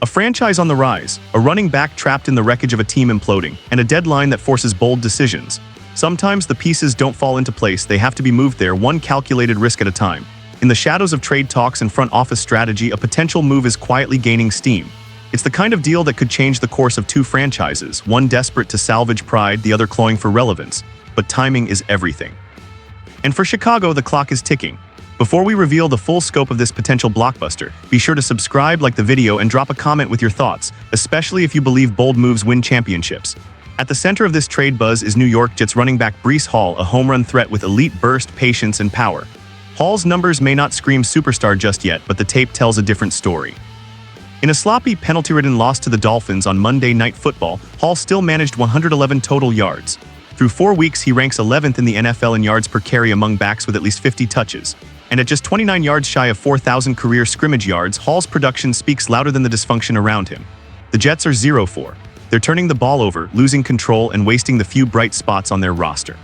A franchise on the rise, a running back trapped in the wreckage of a team imploding, and a deadline that forces bold decisions. Sometimes the pieces don't fall into place, they have to be moved there, one calculated risk at a time. In the shadows of trade talks and front office strategy, a potential move is quietly gaining steam. It's the kind of deal that could change the course of two franchises, one desperate to salvage pride, the other clawing for relevance. But timing is everything. And for Chicago, the clock is ticking. Before we reveal the full scope of this potential blockbuster, be sure to subscribe, like the video, and drop a comment with your thoughts, especially if you believe bold moves win championships. At the center of this trade buzz is New York Jets running back Breece Hall, a home run threat with elite burst, patience, and power. Hall's numbers may not scream superstar just yet, but the tape tells a different story. In a sloppy, penalty-ridden loss to the Dolphins on Monday Night Football, Hall still managed 111 total yards. Through 4 weeks, he ranks 11th in the NFL in yards per carry among backs with at least 50 touches. And at just 29 yards shy of 4,000 career scrimmage yards, Hall's production speaks louder than the dysfunction around him. The Jets are 0-4. They're turning the ball over, losing control, and wasting the few bright spots on their roster.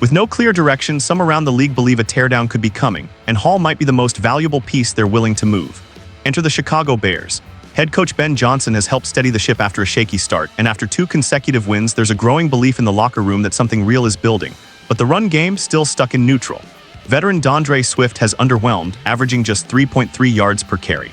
With no clear direction, some around the league believe a teardown could be coming, and Hall might be the most valuable piece they're willing to move. Enter the Chicago Bears. Head coach Ben Johnson has helped steady the ship after a shaky start, and after 2 consecutive wins, there's a growing belief in the locker room that something real is building. But the run game still stuck in neutral. Veteran DeAndre Swift has underwhelmed, averaging just 3.3 yards per carry.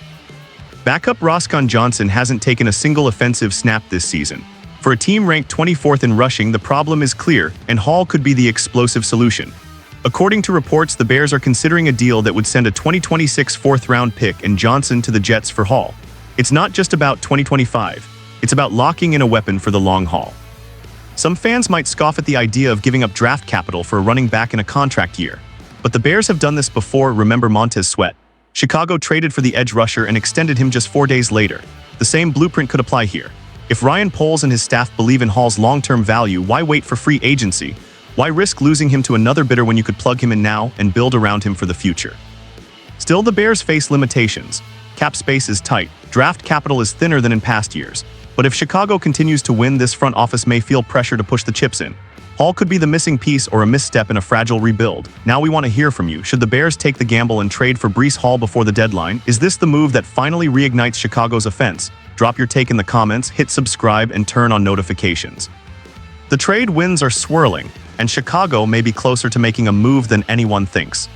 Backup Roscoe Johnson hasn't taken a single offensive snap this season. For a team ranked 24th in rushing, the problem is clear, and Hall could be the explosive solution. According to reports, the Bears are considering a deal that would send a 2026 fourth-round pick and Johnson to the Jets for Hall. It's not just about 2025. It's about locking in a weapon for the long haul. Some fans might scoff at the idea of giving up draft capital for a running back in a contract year. But the Bears have done this before, remember Montez Sweat. Chicago traded for the edge rusher and extended him just 4 days later. The same blueprint could apply here. If Ryan Poles and his staff believe in Hall's long-term value, why wait for free agency? Why risk losing him to another bidder when you could plug him in now and build around him for the future? Still, the Bears face limitations. Cap space is tight, draft capital is thinner than in past years. But if Chicago continues to win, this front office may feel pressure to push the chips in. Hall could be the missing piece or a misstep in a fragile rebuild. Now we want to hear from you. Should the Bears take the gamble and trade for Breece Hall before the deadline? Is this the move that finally reignites Chicago's offense? Drop your take in the comments, hit subscribe, and turn on notifications. The trade winds are swirling, and Chicago may be closer to making a move than anyone thinks.